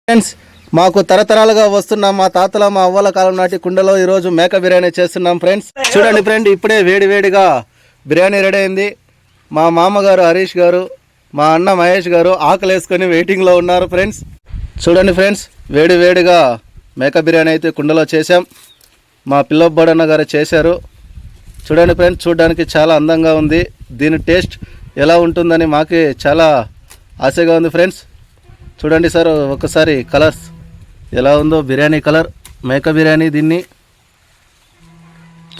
Friends, మాకు తరతరాలుగా వస్తున్న మా తాతల మా అవ్వల కాలం నాటి కుండలో ఈరోజు మేక బిర్యానీ చేస్తున్నాం ఫ్రెండ్స్. చూడండి ఫ్రెండ్, ఇప్పుడే వేడివేడిగా బిర్యానీ రెడీ అయింది. మా మామగారు హరీష్ గారు, మా అన్న మహేష్ గారు ఆకలి వేసుకొని వెయిటింగ్లో ఉన్నారు ఫ్రెండ్స్. చూడండి ఫ్రెండ్స్, వేడివేడిగా మేక బిర్యానీ అయితే కుండలో చేశాం. మా పిల్లబ్బడన్న గారు చేశారు. చూడండి ఫ్రెండ్స్, చూడడానికి చాలా అందంగా ఉంది. దీని టేస్ట్ ఎలా ఉంటుందని మాకే చాలా ఆశగా ఉంది ఫ్రెండ్స్. చూడండి సార్, ఒకసారి కలర్స్ ఎలా ఉందో, బిర్యానీ కలర్ మేక బిర్యానీ. దీన్ని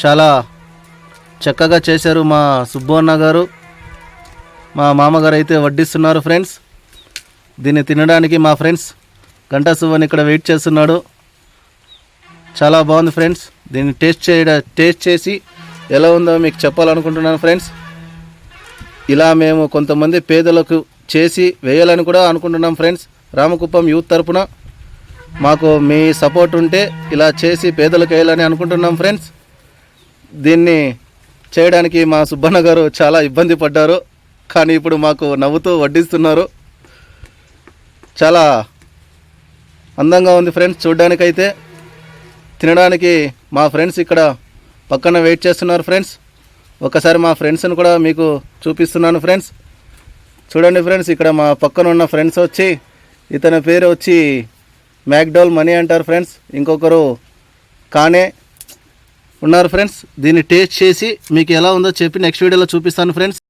చాలా చక్కగా చేశారు మా సుబ్బన్న గారు. మా మామగారు అయితే వడ్డిస్తున్నారు ఫ్రెండ్స్. దీన్ని తినడానికి మా ఫ్రెండ్స్ గంటా సుబ్బన్ ఇక్కడ వెయిట్ చేస్తున్నాడు. చాలా బాగుంది ఫ్రెండ్స్. దీన్ని టేస్ట్ చేసి ఎలా ఉందో మీకు చెప్పాలనుకుంటున్నాను ఫ్రెండ్స్. ఇలా మేము కొంతమంది పేదలకు చేసి వేయాలని కూడా అనుకుంటున్నాం ఫ్రెండ్స్. రామకుప్పం యూత్ తరపున మాకు మీ సపోర్ట్ ఉంటే ఇలా చేసి పేదలకు వేయాలని అనుకుంటున్నాం ఫ్రెండ్స్. దీన్ని చేయడానికి మా సుబ్బన్న గారు చాలా ఇబ్బంది పడ్డారు, కానీ ఇప్పుడు మాకు నవ్వుతూ వడ్డిస్తున్నారు. చాలా అందంగా ఉంది ఫ్రెండ్స్ చూడడానికైతే. తినడానికి మా ఫ్రెండ్స్ ఇక్కడ పక్కన వెయిట్ చేస్తున్నారు ఫ్రెండ్స్. ఒకసారి మా ఫ్రెండ్స్ని కూడా మీకు చూపిస్తున్నాను ఫ్రెండ్స్. చూడండి ఫ్రెండ్స్, ఇక్కడ మా పక్కన ఉన్న ఫ్రెండ్స్ వచ్చి, ఇతని పేరు వచ్చి మ్యాక్డోల్ మనీ అంటారు ఫ్రెండ్స్. ఇంకొకరు కానే ఉన్నారు ఫ్రెండ్స్. దీన్ని టేస్ట్ చేసి మీకు ఎలా ఉందో చెప్పి నెక్స్ట్ వీడియోలో చూపిస్తాను ఫ్రెండ్స్.